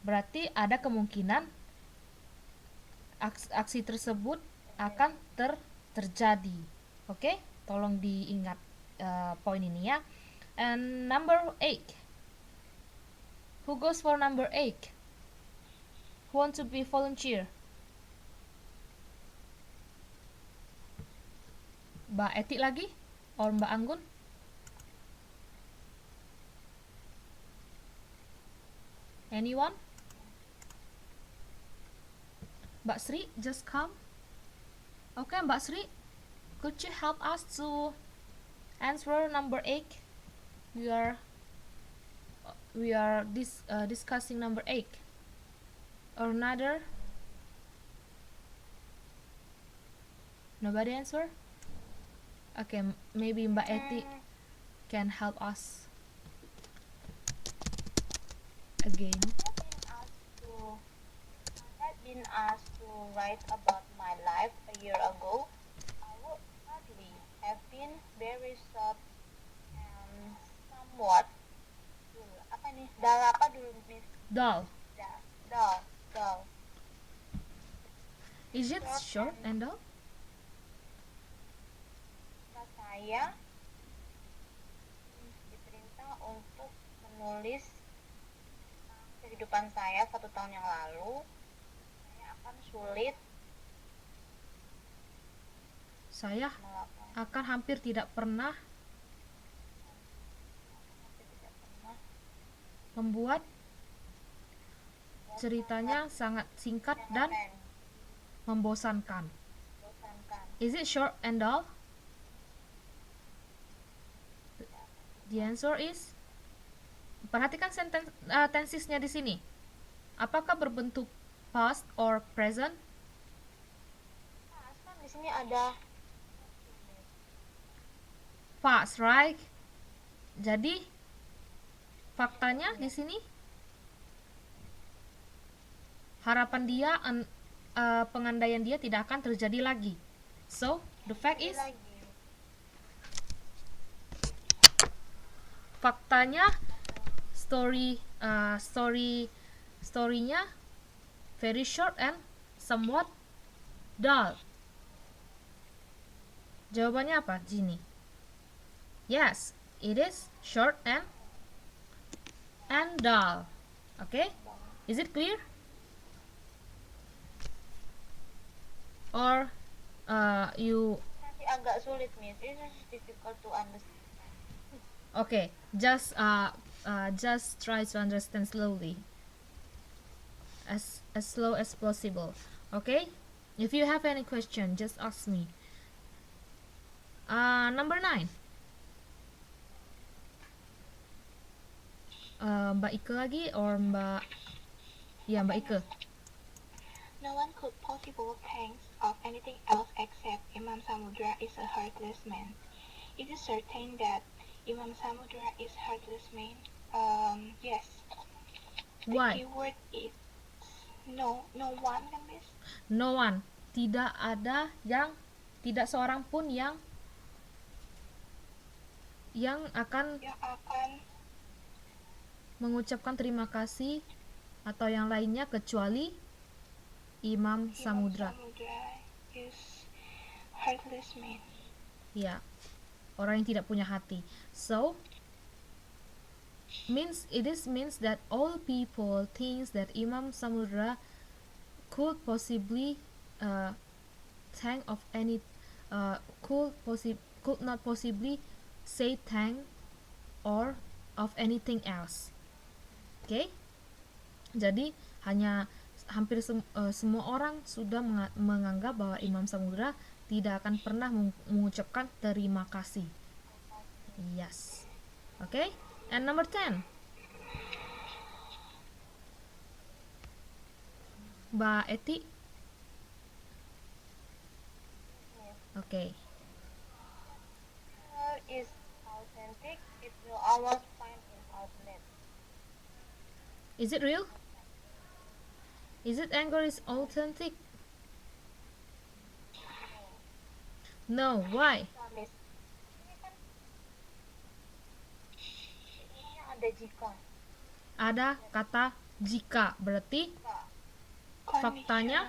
Berarti ada kemungkinan aksi tersebut akan terjadi. Oke, tolong diingat poin ini ya. And number 8. Who goes for number 8? Who want to be volunteer? Mbak Eti lagi? Or Mbak Anggun? Anyone? Mbak Sri, just come. Okay, Mbak Sri, could you help us to answer number 8? We are discussing number 8. Or another? Nobody answer? Okay, maybe Mbak Eti can help us again. I had been asked to write about my life a year ago. I would hardly have been very soft and somewhat dull. Apa nih? Dull apa dulu, Miss? Dull. Dull. Is it short and dull? Saya diperintah untuk menulis kehidupan saya 1 tahun yang lalu. Saya akan sulit Saya akan hampir tidak pernah membuat ceritanya sangat singkat dan membosankan. Is it short and dull? The answer is, perhatikan tensesnya di sini. Apakah berbentuk past or present? Kan di sini ada Past, right? Jadi faktanya di sini harapan dia, pengandaian dia tidak akan terjadi lagi. So the fact is, faktanya storynya very short and somewhat dull. Jawabannya apa, Gini? Yes, it is short and dull. Okay, is it clear? Or you? Masih agak sulit, Miss. It is difficult to understand. Okay, just try to understand slowly, as slow as possible. Okay, if you have any question, just ask me. Number 9. Mbak Ike lagi or Mbak? Ya, Mbak Ike. No one could possibly think of anything else except Imam Samudra is a heartless man. It is certain that Imam Samudra is heartless man. Yes. Why? The keyword is no one, kan, Miss? No one. Tidak ada yang, tidak seorang pun yang akan mengucapkan terima kasih atau yang lainnya kecuali Imam Samudra. Samudra is heartless man. Ya, orang yang tidak punya hati. So means that all people thinks that Imam Samudra could possibly think of any could not possibly say thank or of anything else. Okay? Jadi hanya hampir semua orang sudah menganggap bahwa Imam Samudra tidak akan pernah mengucapkan terima kasih. Yes. Okay? And number 10. Mbak Eti. Okay. Is authentic. It will always find an outlet. Is it real? Is it anger is authentic? No, why? Ini ada jika. Ada kata Jika berarti Conditional.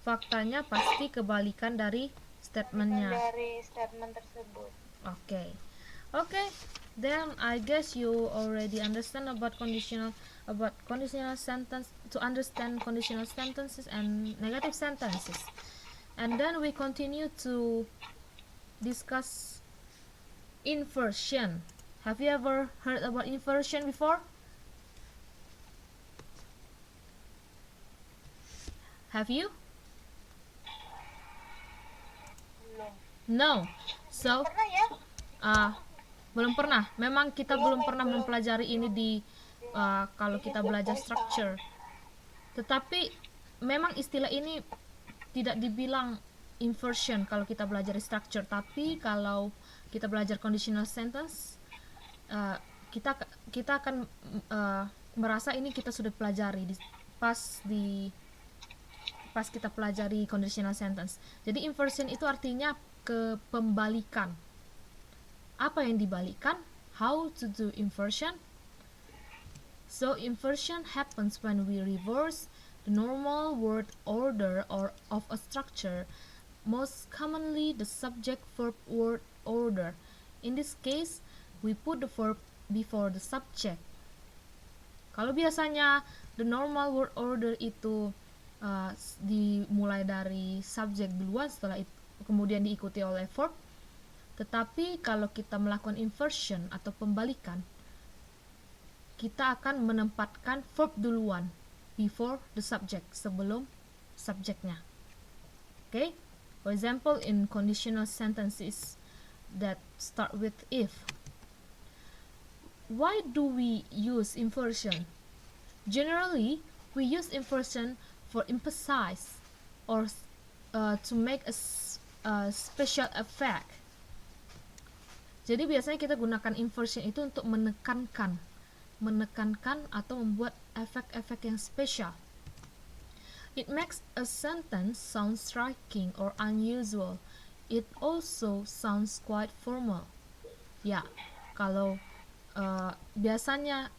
faktanya pasti kebalikan dari statementnya. Dari statement tersebut. Okay. Then I guess you already understand about conditional sentence, to understand conditional sentences and negative sentences. And then we continue to discuss inversion. Have you ever heard about inversion before? Have you? Belum. No. So, Pernah ya? belum pernah. Memang kita belum pernah mempelajari ini di kalau kita belajar structure. Tetapi memang istilah ini tidak dibilang inversion kalau kita belajar structure, tapi kalau kita belajar conditional sentence, kita akan merasa ini kita sudah pelajari pas kita pelajari conditional sentence. Jadi inversion itu artinya kepembalikan. Apa yang dibalikan? How to do inversion? So inversion happens when we reverse the normal word order or of a structure, most commonly the subject-verb word order. In this case, we put the verb before the subject. Kalau biasanya the normal word order itu dimulai dari subjek duluan, setelah itu kemudian diikuti oleh verb. Tetapi kalau kita melakukan inversion atau pembalikan, kita akan menempatkan verb duluan before the subject, sebelum subjeknya. Okay? For example, in conditional sentences that start with if. Why do we use inversion? Generally, we use inversion for emphasize or to make a special effect. Jadi biasanya kita gunakan inversion itu untuk menekankan atau membuat efek-efek yang spesial. It makes a sentence sound striking or unusual. It also sounds quite formal. Ya, kalau biasanya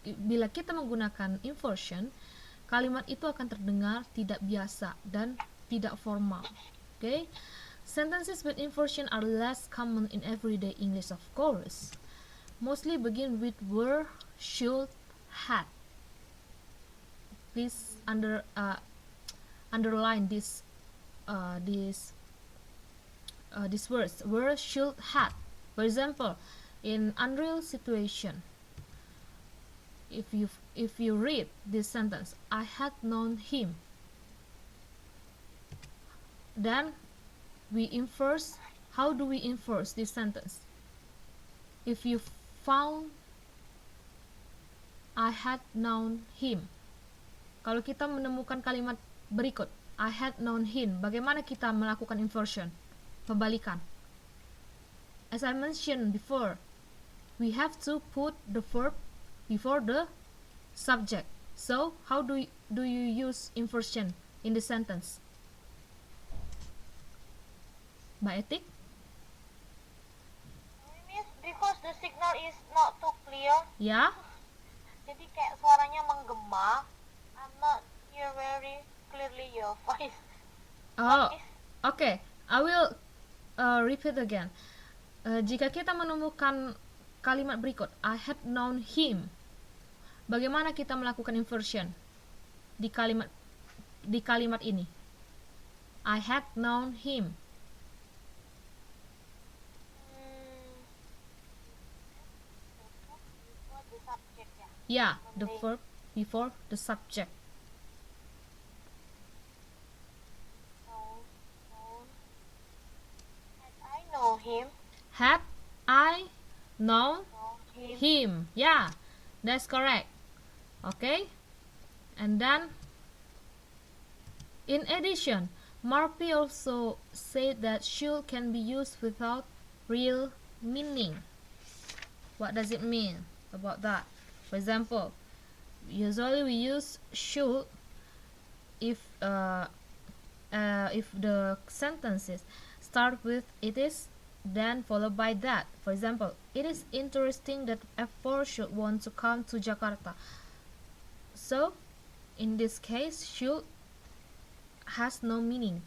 bila kita menggunakan inversion, kalimat itu akan terdengar tidak biasa dan tidak formal. Okay? Sentences with inversion are less common in everyday English, of course. Mostly begin with were, should, had. Please underline these words: were, should, had. For example, in unreal situation, if you read this sentence, I had known him, then we inverse. How do we inverse this sentence? If you found I had known him, kalau kita menemukan kalimat berikut I had known him, bagaimana kita melakukan inversion, pembalikan? As I mentioned before, we have to put the verb before the subject. So how do you use inversion in the sentence? Mbak Etik? Because the signal is not too clear. Ya. Jadi kayak suaranya menggema. I'm not hear very clearly your voice. Oh, okay. I will repeat again. Jika kita menemukan kalimat berikut, I had known him, bagaimana kita melakukan inversion di kalimat ini? I had known him. Yeah, the verb before the subject. Had I know him? Had I known him? Yeah, that's correct. Okay, and then in addition, Murphy also said that should can be used without real meaning. What does it mean about that? For example, usually we use should if the sentences start with it is, then followed by that. For example, it is interesting that F4 should want to come to Jakarta. So, in this case, should has no meaning.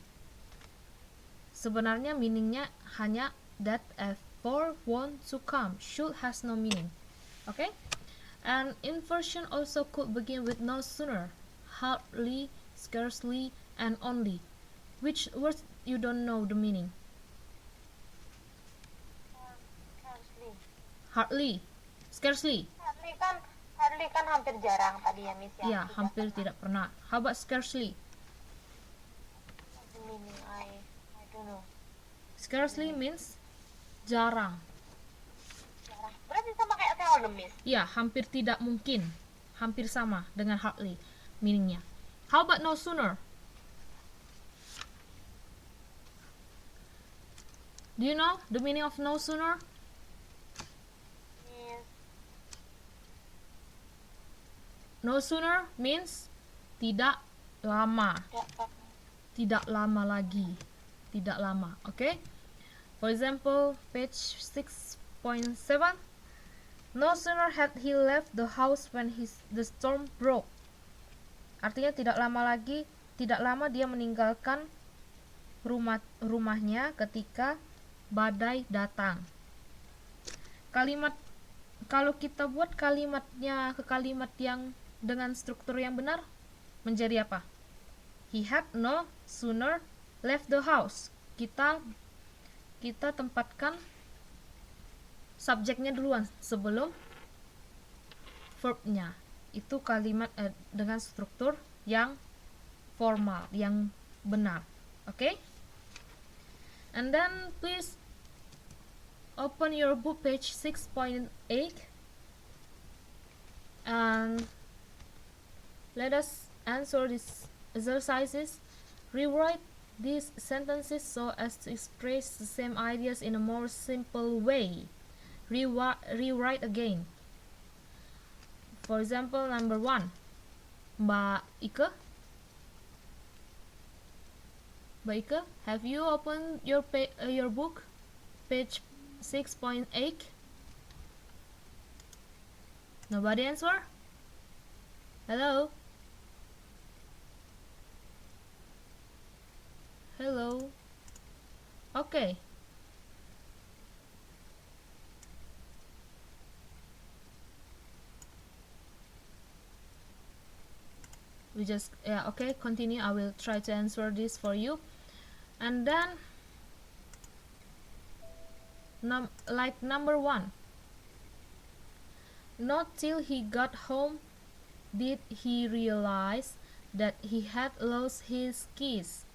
Sebenarnya meaningnya hanya that F4 want to come. Should has no meaning. Okay? And inversion also could begin with no sooner, hardly, scarcely, and only. Which words you don't know the meaning? Scarcely. Hardly, scarcely. Hardly kan hampir jarang tadi ya, Miss, yang Ya, tidak hampir pernah. tidak pernah. How about scarcely? What's the meaning? I don't know. Scarcely means jarang. Jarang. Berarti sama kayak seldom, Miss. Ya, hampir tidak mungkin. Hampir sama dengan hardly meaningnya. How about no sooner? Do you know the meaning of no sooner? Miss, No sooner means tidak lama. Tidak lama lagi. Tidak lama, okay? For example, page 6.7. No sooner had he left the house when the storm broke. Artinya tidak lama dia meninggalkan rumahnya ketika badai datang. Kalau kita buat kalimatnya ke kalimat yang dengan struktur yang benar, menjadi apa? He had no sooner left the house. Kita tempatkan subjeknya duluan sebelum verbnya. Itu kalimat dengan struktur yang formal, yang benar. Okay? And then please open your book page 6.8 and let us answer these exercises. Rewrite these sentences so as to express the same ideas in a more simple way. Rewrite again. For example, number 1. Mbak Ike, have you opened your book, page 6.8? Nobody answer? Hello? Hello? Okay. Okay, continue. I will try to answer this for you. And then number 1. Not till he got home did he realize that he had lost his keys.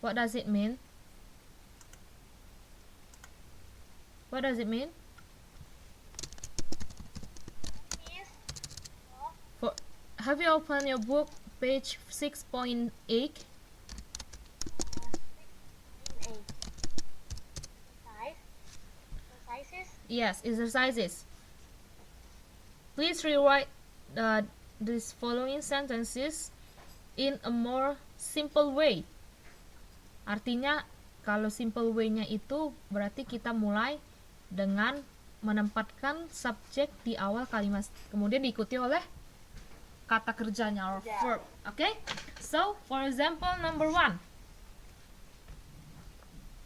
What does it mean? What does it mean? Miss, Have you opened your book, page 6.8? 6.8. Exercises? Yes, exercises. Please rewrite these following sentences in a more simple way. Artinya, kalau simple way-nya itu berarti kita mulai dengan menempatkan subjek di awal kalimat, kemudian diikuti oleh kata kerjanya or verb. Okay? So, for example, number 1.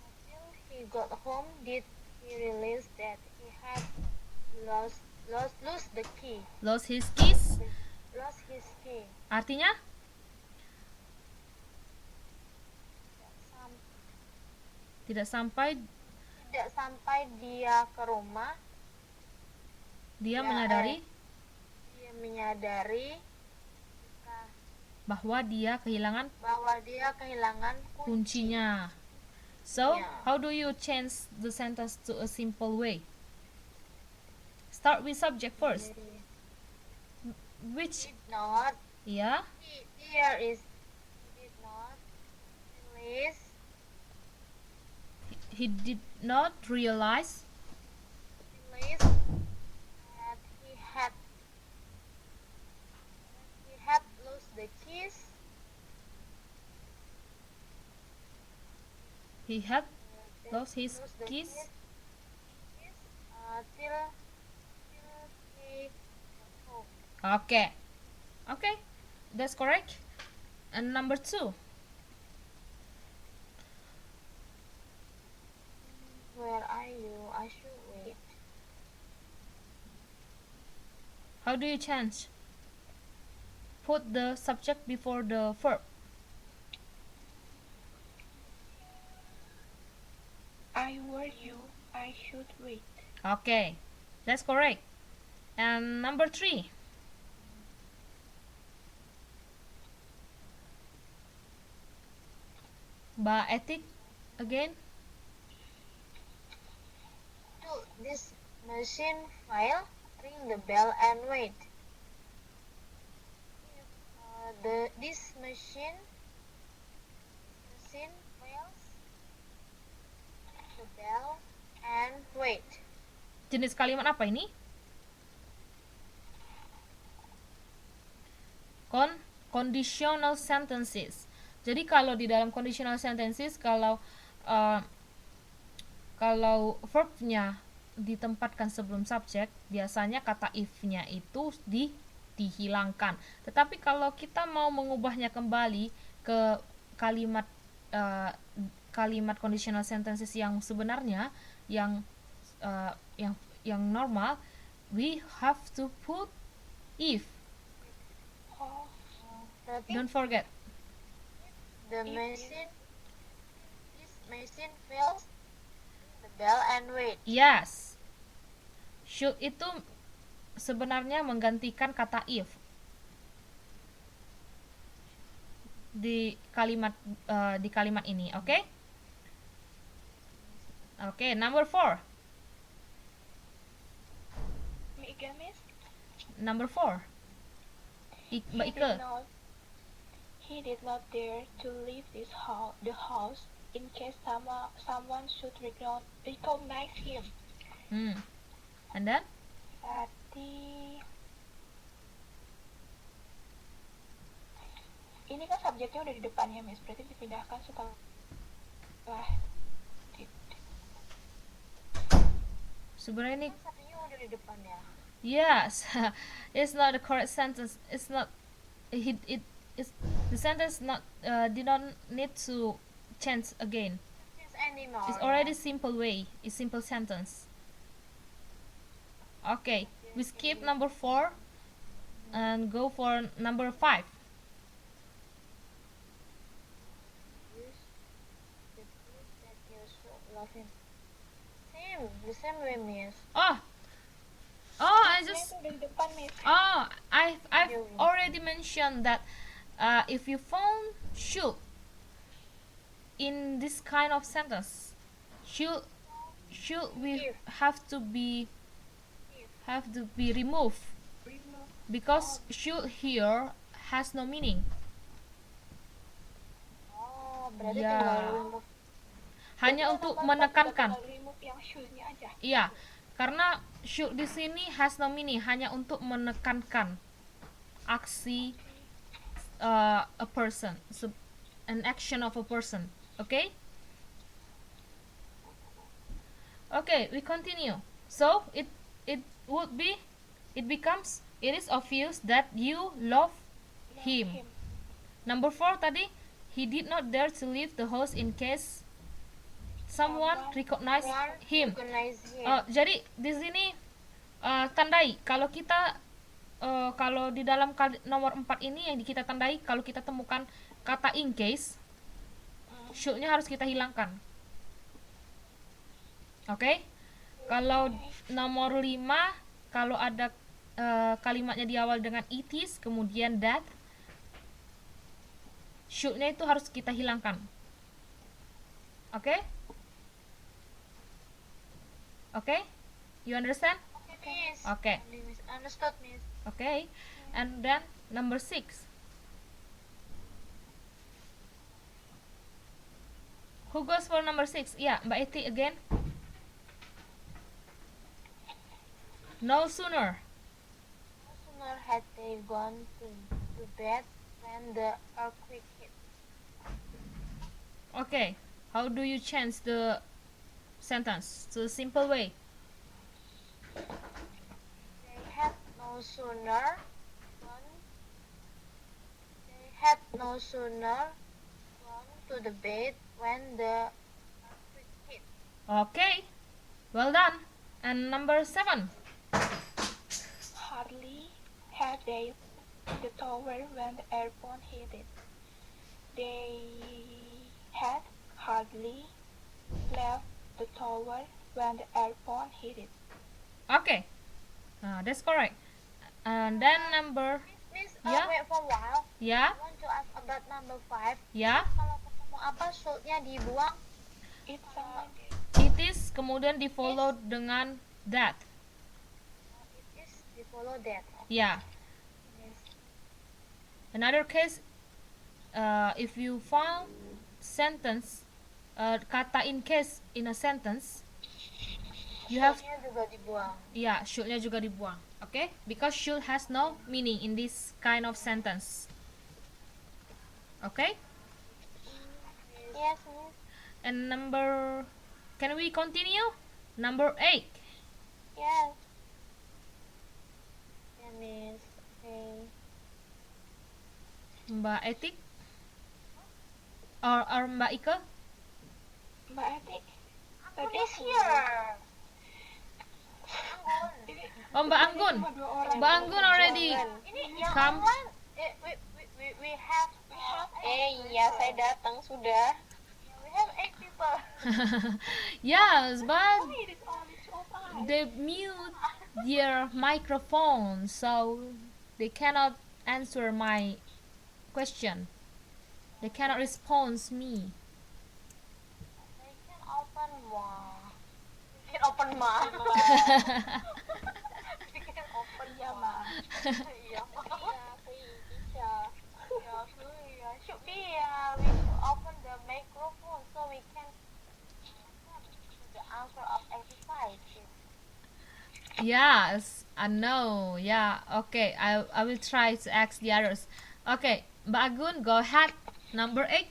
Until he got home, did he realize that he had lost the key? Lost his keys. Lost his key. Artinya, tidak sampai dia ke rumah, dia Ya, menyadari dia menyadari bahwa dia kehilangan bahwa dia kehilangan kunci. kuncinya. So, Yeah. how do you change the sentence to a simple way? Start with subject first. Which, Did not. yeah, Here is did not realize he did not realize that he had lost the keys. he had lost his Lost the keys. till they get home. Okay. Okay, that's correct. And number 2. Where are you? I should wait. How do you change? Put the subject before the verb. Were you? I should wait. Okay, that's correct. And number 3. Mbak Etik again. To this machine fail, ring the bell and wait. If this machine fails, ring the bell and wait. Jenis kalimat apa ini? Conditional sentences. Jadi kalau di dalam conditional sentences, kalau verbnya ditempatkan sebelum subjek, biasanya kata if-nya itu dihilangkan. Tetapi kalau kita mau mengubahnya kembali ke kalimat kalimat conditional sentences yang sebenarnya, yang normal, we have to put if. Don't forget. This machine fails, ring the bell and wait. Yes. Should itu sebenarnya menggantikan kata if di kalimat ini, oke? Okay? Oke, number 4. Me again, Miss? Number 4. Mbak Ike. He did not dare to leave the house in case someone should recognize him. And then? Berarti ini kan subjeknya udah di depannya, Miss. Berarti dipindahkan setelah sebenarnya ini Subjeknya udah di depannya. yes. It's not the correct sentence. It's not the sentence did not need to change again. It's already simple way. It's simple sentence. Okay, we skip number 4 and go for number 5. The same way, Miss. I've already mentioned that if you found should in this kind of sentence, should we have to be removed because should here has no meaning. Berarti Ya. tinggal remove. Hanya untuk menekankan. remove yang should-nya aja. Iya, karena should di sini has no meaning, hanya untuk menekankan aksi a person, an action of a person. Okay? Okay, we continue. So it becomes it is obvious that you love him. Number 4 tadi, he did not dare to leave the house in case someone recognize him. Jadi di sini tandai kalau kita kalau di dalam nomor 4 ini yang kita tandai, kalau kita temukan kata in case, should-nya harus kita hilangkan. Oke? Kalau nomor 5, kalau ada kalimatnya diawali dengan it is kemudian that, should-nya itu harus kita hilangkan. Oke? Okay? You understand? Okay. Understood, Miss. Okay. And then number 6. Who goes for number 6? Yeah, Mbak Eti again. No sooner. No sooner had they gone to bed when the earthquake hit. Okay. How do you change the sentence to a simple way? They had no sooner gone. They had no sooner gone to the bed when the earthquake hit. Okay, well done. And number 7. Hardly had they left the tower when the airphone hit it. They had hardly left the tower when the airphone hit it. Okay, that's correct. And then number, Miss, Yeah. wait for a while. yeah, I want to ask about number 5. yeah. Kalau ketemu apa should-nya dibuang? It's It is kemudian di follow dengan that. It is we follow that. Yeah. Yes. Another case, if you found sentence, kata in case in a sentence, you have, Should-nya juga dibuang. yeah, should-nya juga dibuang. Okay, because should has no meaning in this kind of sentence. Okay. Yes, Miss. And number, can we continue? Number 8. Yes. Yeah, Miss. Okay. Mbak Etik or Mbak Ike? Mbak Etik. Anggun is here. Anggun. Oh, Mbak Anggun. Cuma 2 orang. Mbak Anggun already. Ini yang Come. online. We have. Iya, saya datang sudah. We have 8 people. Yes, but It is only 2 of us. they mute their microphone, so they cannot answer my question. They cannot respond me. They can open more. We can open more. We can open Iya, more. Ma. Iya, Ma. Iya. Yeah, should be. We should open the microphone so we can listen to the answer of exercise. Yes, I know. Yeah, okay. I will try to ask the others. Okay, Mbak Agun, go ahead. Number 8.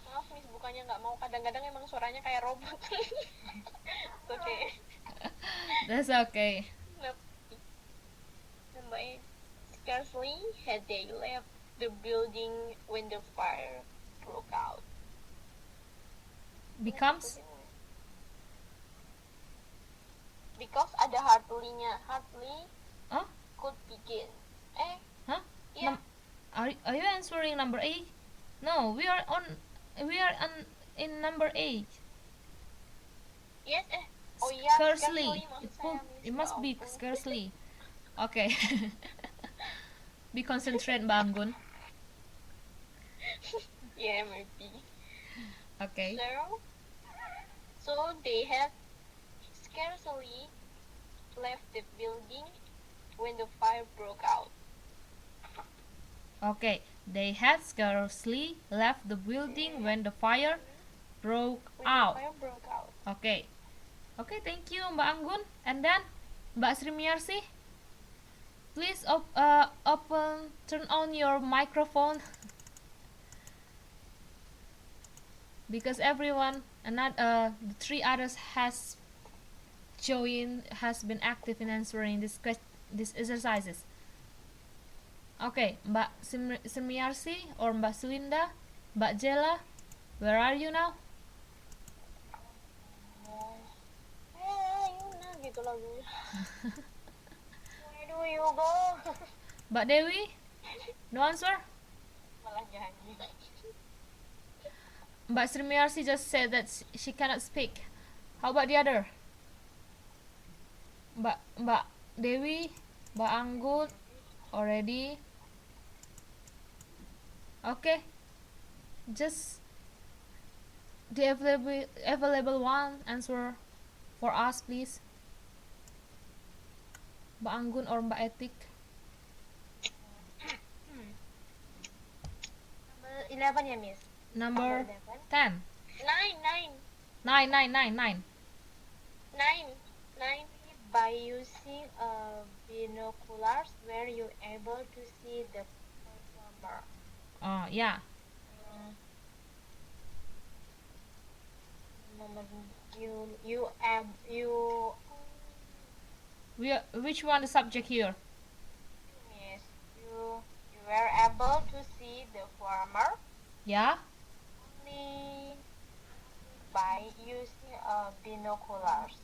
Maaf, Miss, bukannya nggak mau. Kadang-kadang emang suaranya kayak robot. Oke. That's okay. Number 8. Scarcely had they left the building when the fire broke out. Becomes Because ada hardly-nya. Hardly Huh? could begin. Huh? Yeah. Are you answering number 8? No, we are on in number 8. Yes, oh iya, Scarcely. maksud saya, Miss. It must Ya be ampun. scarcely. Okay. Be concentrate, Mbak Anggun. Yeah, maybe. Okay. So they had scarcely left the building when the fire broke out. Okay. They had scarcely left the building when the fire broke out. Okay. Okay, thank you, Mbak Anggun. And then Mbak Sri Miyarsi, please turn on your microphone. Because everyone, the 3 others has been active in answering these exercises. Okay, Mbak Semiarsi or Mbak Suinda, Mbak Jela, where are you now? Yuna gitu lagunya. Where do you go? Mbak Dewi, no answer? Malah nyanyi. Mbak Semiarsi just said that she cannot speak. How about the other? Mbak Dewi, Mbak Anggun, already. Okay, just the available one answer for us, please. Mbak Anggun or Mbak Etik. Number 11 ya, Miss. Number 11. 10. 9. By using binoculars, were you able to see the performer? Yeah. Nomor you Which one the subject here? miss you were able to see the farmer Yeah. only by using binoculars.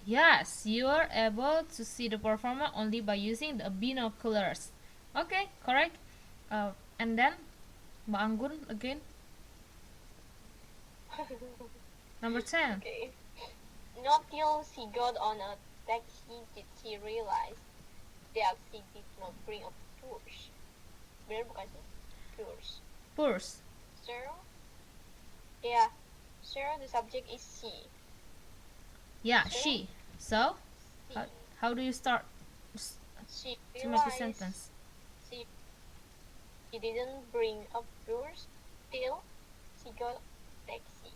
Yes, you are able to see the performer only by using the binoculars. Okay, correct. And then Mbak Anggun again. Number 10. Okay. Not till she got on a taxi did she realize that she did not bring a purse. Benar bukan sih? Purse. Purse. Sir? Yeah. Sir, the subject is she. Yeah, Sure. she. So, She, how do you start she to make the realized sentence? she didn't bring a purse till she got taxi.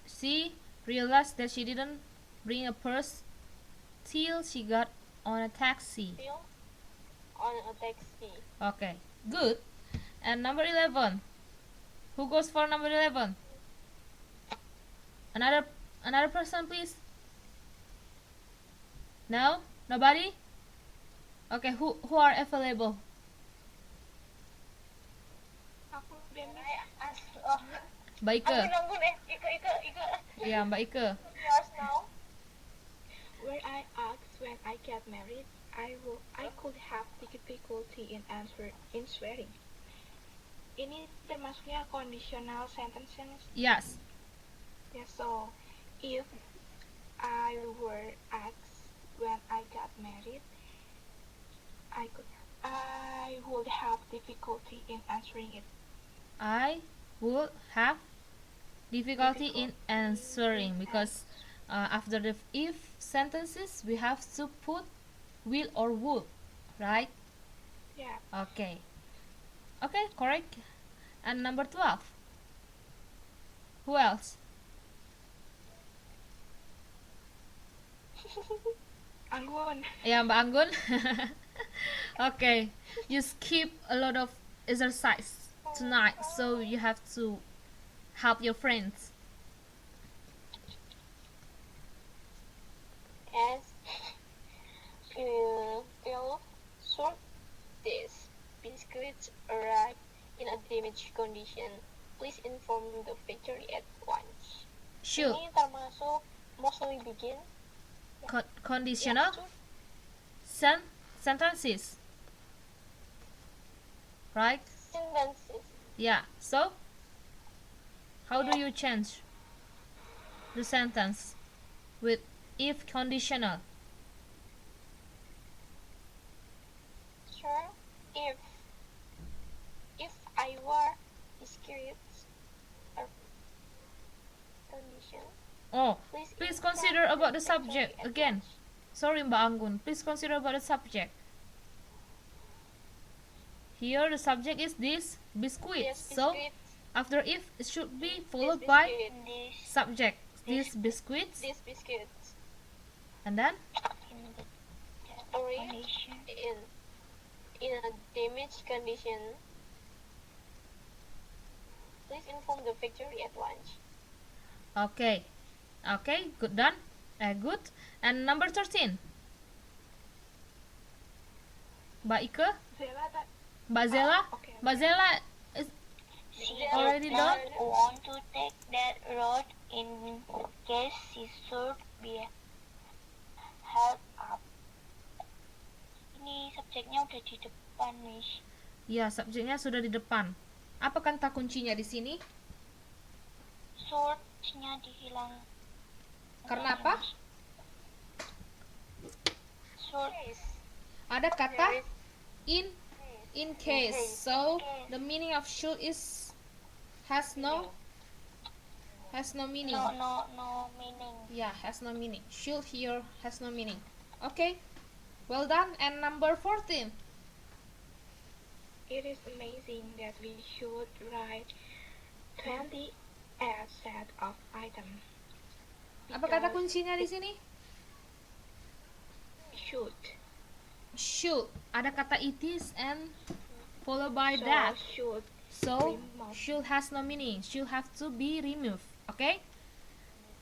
She realized that she didn't bring a purse till she got on a taxi. Till on a taxi. Okay, good. And number 11. Who goes for number 11? Another person, please. No? Nobody? Okay, who are available? Aku udah miss. Mbak Ike. Ampun, Ika. Ya, Mbak Ike. Yours now. Where I asked when I get married, I could have difficulty in swearing. Ini termasuknya conditional sentences. Yes. Yeah, so if I were asked when I got married, I would have difficulty in answering it. I would have difficulty in answering because after the if sentences we have to put will or would, right? Yeah. Okay, correct. And number 12, who else? Anggun. Ya, Mbak Anggun. Okay, you skip a lot of exercise tonight, so you have to help your friends. As will sort this biscuits arrive in a damaged condition. Please inform the factory at once. Should. Ini termasuk mostly begin. Conditional sentences, right? Sentences. Yeah, so how do you change the sentence with if conditional? Sure. If I were biscuits or condition. Oh, please consider about the subject again. Sorry, Mbak Anggun, please consider about the subject. Here the subject is this biscuits. Yes, So biscuits. after if it should be This followed by biscuit. subject. These biscuits. These biscuits. And then Arrive in a damaged condition. Please inform the factory at once. okay, good, done. Good. And number 13, Mbak Ike, Zela, Mbak Zela. okay. Mbak Zela is She already did done? not want to take that road in case she should be held up. Ini subjeknya udah di depan, Miss. Ya, subjeknya sudah di depan. Apa kata kuncinya di sini? Shortnya dihilang. Karena apa? Short. Ada kata in case. So the meaning of should is has no meaning. No meaning. Yeah, has no meaning. Should here has no meaning. Okay, well done. And number 14. It is amazing that we should write 20 as set of items. Apa kata kuncinya di sini? Should. Should. Ada kata it is and followed by So that. should So remove. should has no meaning. Should have to be removed. Okay?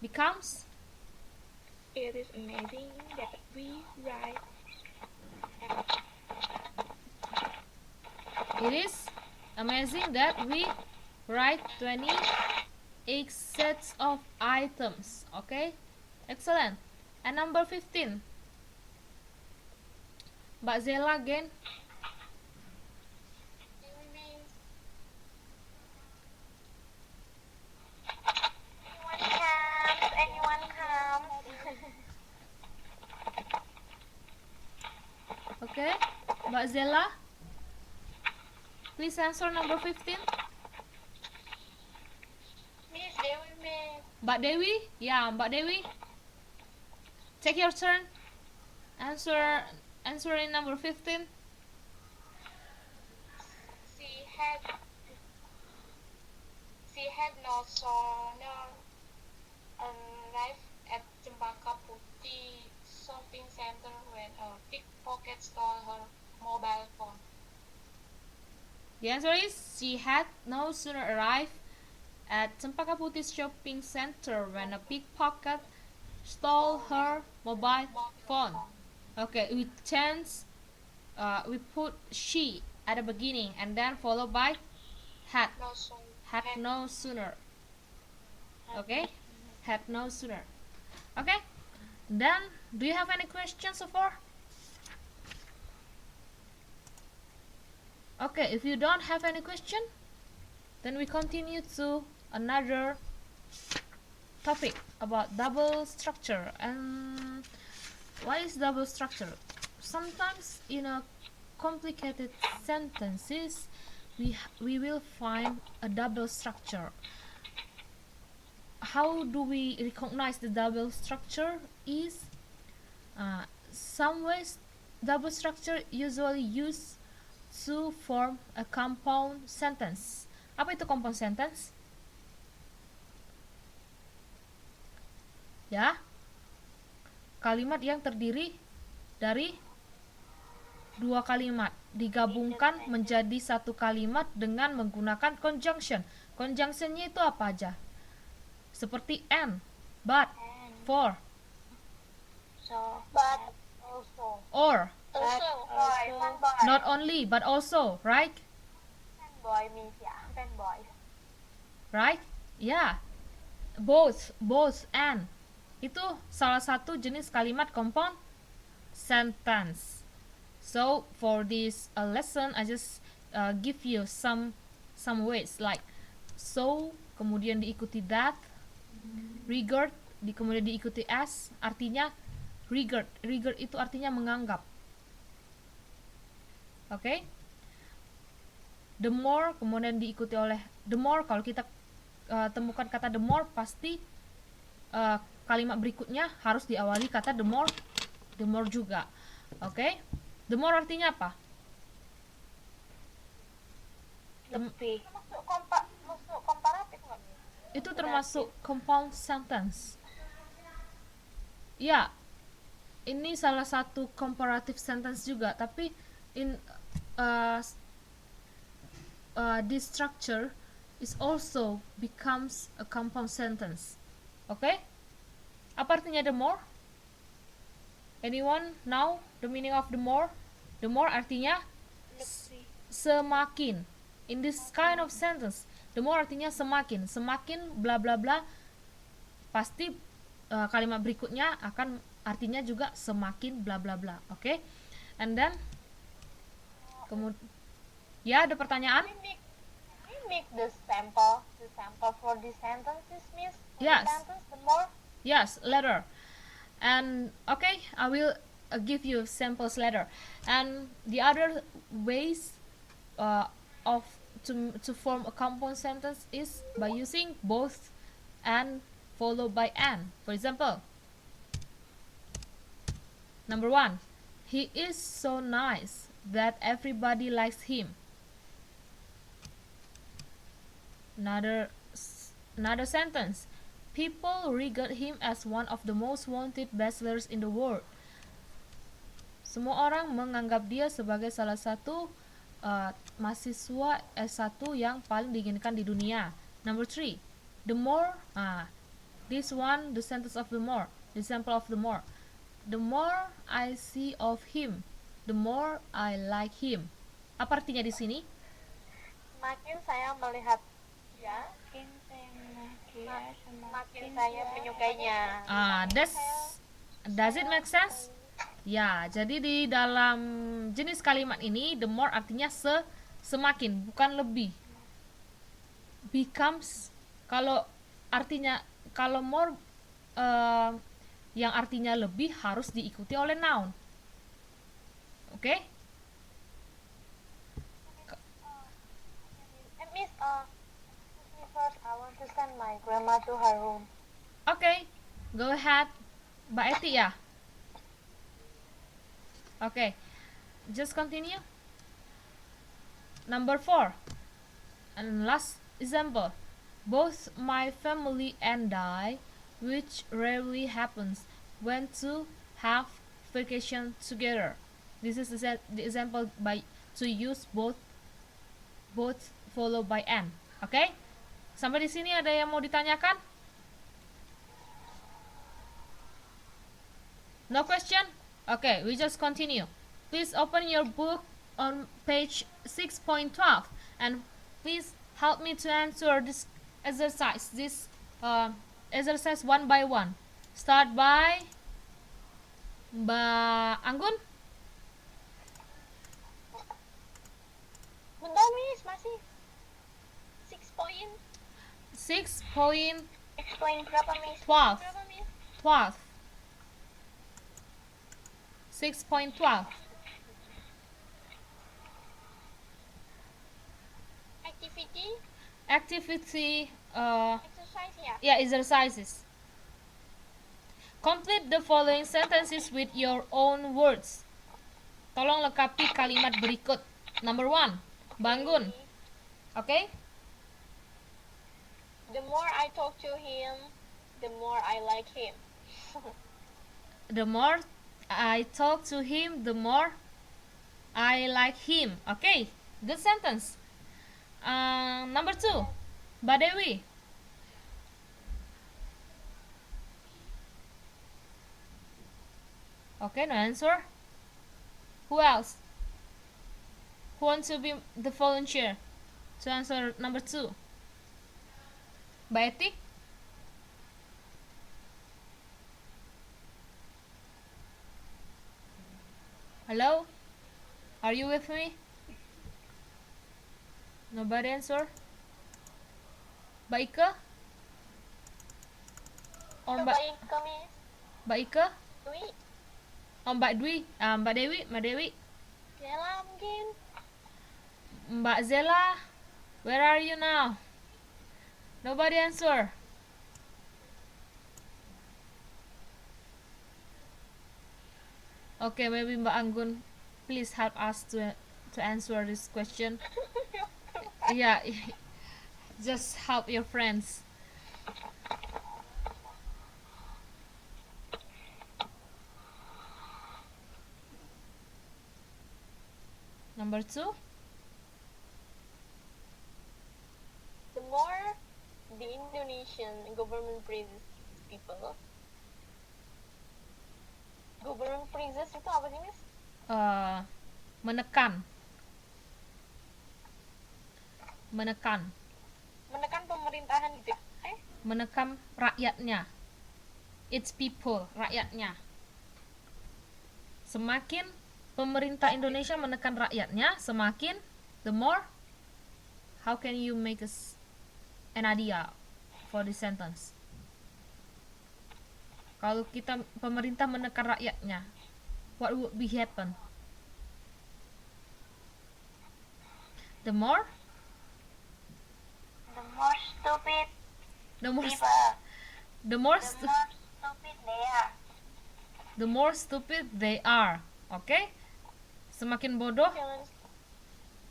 becomes. It is amazing that we write It is amazing that we write 28 sets of items. Okay, excellent. And number 15, Mbak Zela again. Anyone comes? Okay, Mbak Zela, please answer number 15. Miss Dewi, Miss. Mbak Dewi, yeah, Mbak Dewi, take your turn. Answering number 15. She had no sooner arrived at Cempaka Putih shopping center when a pickpocket stole her mobile phone. The answer is she had no sooner arrived at Cempaka Putih shopping center when a pickpocket stole her mobile phone. Okay, we change. We put she at the beginning and then followed by had. No sooner. Had no sooner. Okay, had no sooner. Okay, then do you have any questions so far? Okay, if you don't have any question, then we continue to another topic about double structure. And what is double structure? Sometimes in a complicated sentences we will find a double structure. How do we recognize the double structure is some ways double structure usually used to form a compound sentence. Apa itu compound sentence? Ya, kalimat yang terdiri dari dua kalimat digabungkan menjadi satu kalimat dengan menggunakan conjunction. Conjunctionnya itu apa aja? Seperti and, but, for, So, but also. or, Fanboy. not only but also, right? Fanboy means fanboy. Right? Yeah. Both, and. Itu salah satu jenis kalimat compound sentence. So for this lesson, I just give you some ways like so, kemudian diikuti that, regard, kemudian diikuti as, artinya regard itu artinya menganggap. Oke? The more kemudian diikuti oleh the more. Kalau kita temukan kata the more, pasti kalimat berikutnya harus diawali kata the more juga. Oke? The more artinya apa? Lebih. Masuk komparatif nggak? Itu termasuk compound sentence. Ya, ini salah satu comparative sentence juga. Tapi in this structure is also becomes a compound sentence. Oke? Apa artinya the more? Anyone know the meaning of the more? The more artinya semakin. In this kind of sentence, the more artinya semakin bla bla bla. Pasti kalimat berikutnya akan artinya juga semakin bla bla bla. Oke? And then kemudian ya, ada pertanyaan? We make the sample for the sentences, Miss. Yes. The sentence, the more. Yes, later. And okay, I will give you samples later. And the other ways to form a compound sentence is by using both and followed by and. For example, number 1, he is so nice that everybody likes him. Another sentence, people regard him as one of the most wanted bachelors in the world. Semua orang menganggap dia sebagai salah satu mahasiswa S1 yang paling diinginkan di dunia. Number 3, the more This one, the sentence of the more, the example of the more. The more I see of him, the more I like him. Apa artinya di sini? Semakin saya melihat dia, Makin saya melihat dia, semakin saya menyukainya. Does it make sense? Ya, jadi di dalam jenis kalimat ini the more artinya semakin, bukan lebih. Becomes kalau more yang artinya lebih harus diikuti oleh noun. Oke? Miss, excuse me first, I want to send my grandma to her room. Oke, go ahead. Mbak Eti ya? Oke, just continue. Number 4. And last example. Both my family and I, which rarely happens, went to have vacation together. This is the example by to use both followed by an. Oke? Sampai di sini ada yang mau ditanyakan? No question? Okay, we just continue. Please open your book on page 6.12 and please help me to answer this exercise. Exercise one by one. Start by Mbak Anggun. Bentar, Miss, masih 6 point. 6.12. 6 point berapa, Miss? 12. Berapa, Miss? 12. 6.12. Activity Exercise ya? yeah, exercises. Complete the following sentences with your own words. Tolong lengkapi kalimat berikut. Number 1, Bangun. Okay? The more I talk to him, the more I like him. The more I talk to him, the more I like him. Okay, good sentence. Number 2, Mbak Dewi. Okay, no answer. Who else? Who wants to be the volunteer to answer number 2? Mbak Eti? Hello? Are you with me? Nobody answer? Mbak Ika? Or Mbak Ika, Miss. Mbak Ika? Dwi. Oh, Mbak Dwi? Mbak Dewi? Mbak Dewi? Zela mungkin. Mbak Zela? Where are you now? Nobody answer. Okay, maybe Mbak Anggun, please help us to answer this question. Yeah, just help your friends. Number 2. The more the Indonesian government praises people. Government praises itu apa sih, Miss? Menekan Menekan pemerintahan gitu. Menekan rakyatnya. Its people, rakyatnya. Semakin pemerintah Indonesia menekan rakyatnya, semakin the more. How can you make an idea for this sentence? Kalau pemerintah menekan rakyatnya, what would be happen? The more stupid the more people. the more Stupid they are. the more stupid they are. Okay? Semakin bodoh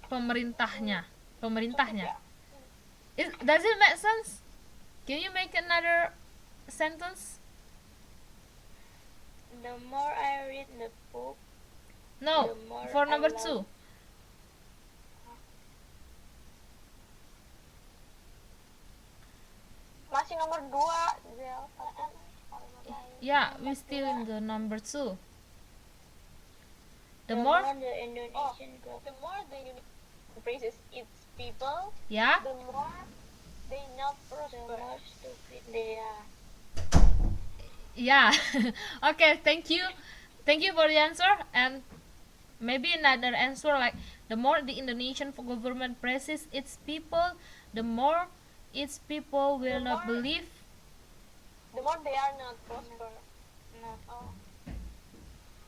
pemerintahnya. Does it make sense? Can you make another sentence? The more I read the book, No, the more for number I 2. Masih nomor 2, Zel. Yeah, we still in the number 2. The The more, the Indonesian The more the Indonesian praises its people, yeah, the more they not the prosper. more stupid they are. yeah. Okay, thank you for the answer. And maybe another answer like, the more the Indonesian government praises its people, the more its people will The not more- believe. The more they are not prosper. Not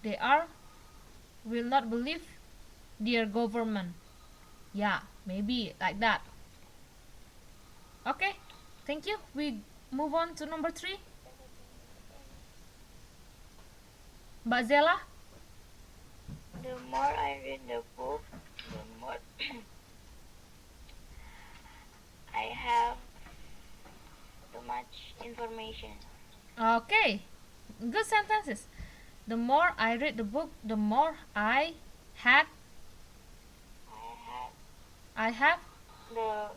They are will not believe their government. Yeah, maybe like that. Okay, thank you. We move on to number 3. Mbak Zela. the more I read the book, the more I have too much information. Okay, good sentences. The more I read the book, the more had I have I have the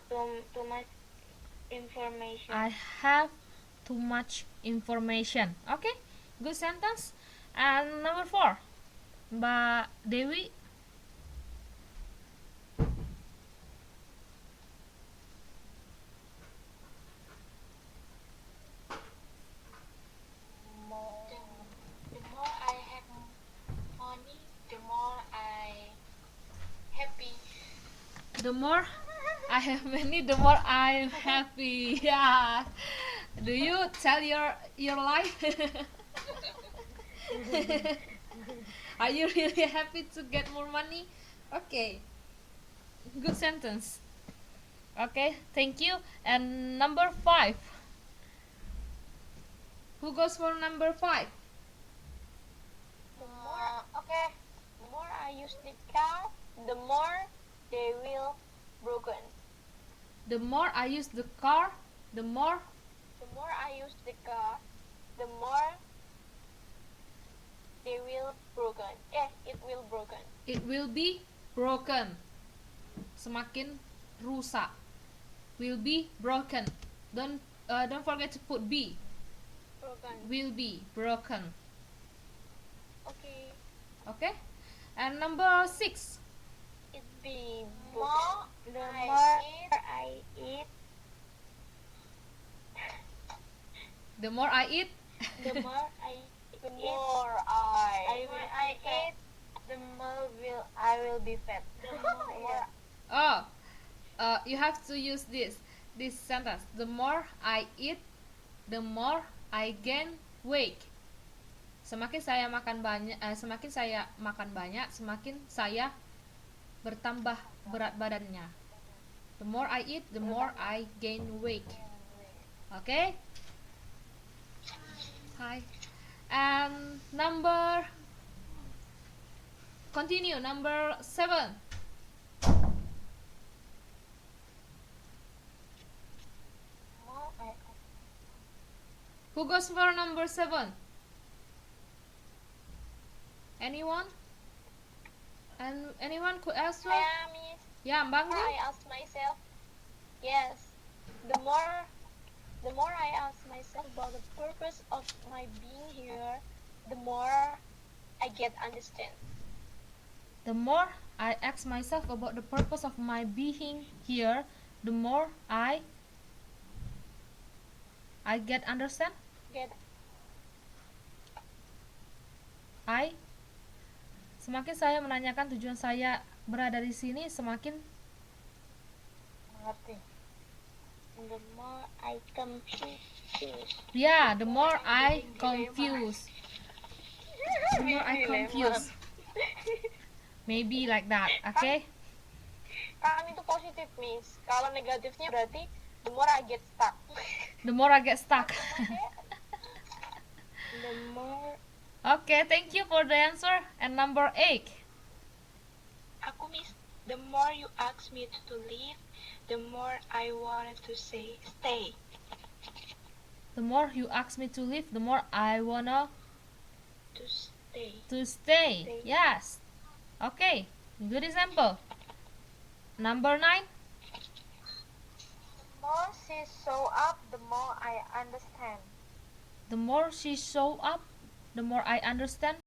too much information. I have too much information. Okay, good sentence. And number 4, Mbak Dewi. The more I have money, the more I happy. The more I have money, the more I'm happy. Yeah. Do you tell your life? Are you really happy to get more money? Okay. Good sentence. Okay, thank you. And number 5. Who goes for number 5? Okay. The more I use the car, the more they will broken. The more I use the car, the more The more I use the car, the more they will broken. It will broken. it will be broken. Semakin rusak. Will be broken. Don't forget to put be. Broken. Will be broken. Okay. Okay? And number 6. It be more. The I more eat, I eat, The more I eat, the more I the more I eat, the more I will be fat. The more oh, you have to use this sentence. The more I eat, the more I gain weight. Semakin saya makan banyak, semakin saya bertambah berat badannya. The more I eat, the more I gain weight. Okay? Hi. And continue, number 7. more I Who goes for number 7? Anyone? And anyone could answer? miss. Yeah, Mbak More I ask myself. Yes. The more I ask myself about the purpose of my being here, the more I get understand. The more I ask myself about the purpose of my being here, the more I get understand. Get Semakin saya menanyakan tujuan saya berada di sini, semakin Mengerti. The more I confused. yeah, the more I confuse. The more I confuse. Maybe like that, okay? kan itu positif, miss. Kalau negatifnya berarti the more I get stuck. The more I get stuck. The more Okay, thank you for the answer. And number 8. Aku, miss. The more you ask me to leave, the more I wanted to say stay. The more you ask me to leave, the more I wanna To stay. stay. Yes. Okay, good example. Number 9. more she show up, the more I understand. The more she show up, the more I understand